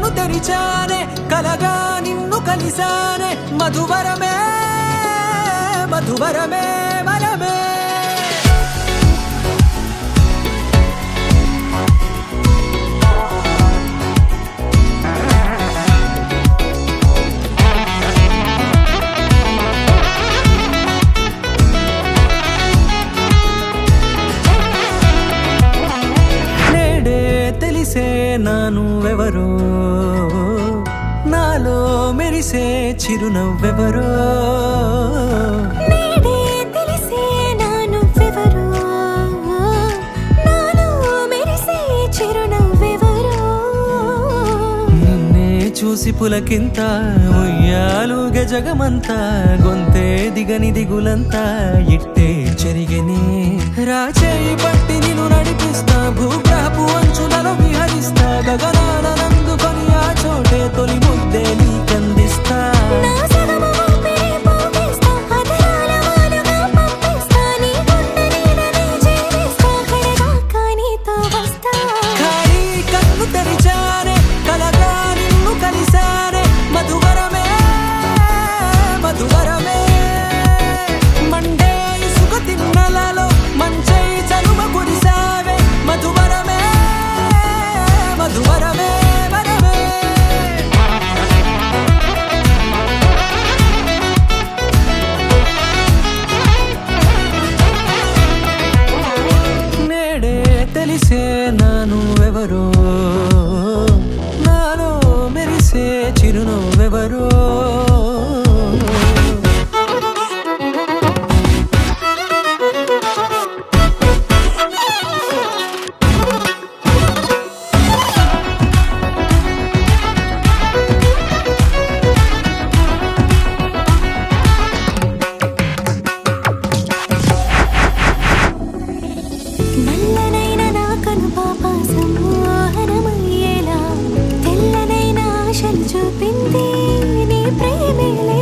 కన్ను తెరిచానే కలగా నిన్ను కలిసానే మధువరమే మధువరమే మనమే తెలిసే నానువెవరో నాలో మెరిసే చిరునవ్వెవరో నేడే తెలిసే నానువెవరో నాలో మెరిసే చిరునవ్వెవరో నిన్నే చూసి పులకింత ఉయ్యాలుగ జగమంతా గొంతే దిగని దిగులంతా ఇట్టే చెరిగనే రాచేయి పట్టి నిన్ను నడిపిస్తా భూగ్రహపు అంచులలో విహరిస్తా గగనానందుకొని ఆ చోటే తొలి ముద్దే నీకందిస్తా నా సగము ఊపిరి పోగేస్తా అధరాల వాలుగా పంపిస్తా నీ గుండె నీడనే చేరేస్తా కడదాకా నీతో వస్తా ఖాళీ కన్ను తెరిచానే కలగా నిన్ను కలిసానే మధువరమే మధువరమే మండే ఇసుక తిన్నెలలో మంచై చలువ కురిసావే మధువరమే మధువరమే వరమే నేడే తెలిసే నానువెవరో నాలో మెరిసే చిరునవ్వెవరో నల్లనైన నా కనుపాప సమ్మోహనమయ్యేలా తెల్లనైన ఆశలు చూపింది నీ ప్రేమేలే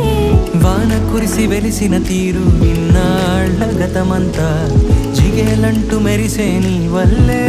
వాన కురిసి వెలిసిన తీరు ఇన్నాళ్ళ గతమంతా జిగేలంటూ మెరిసే నీ వల్లే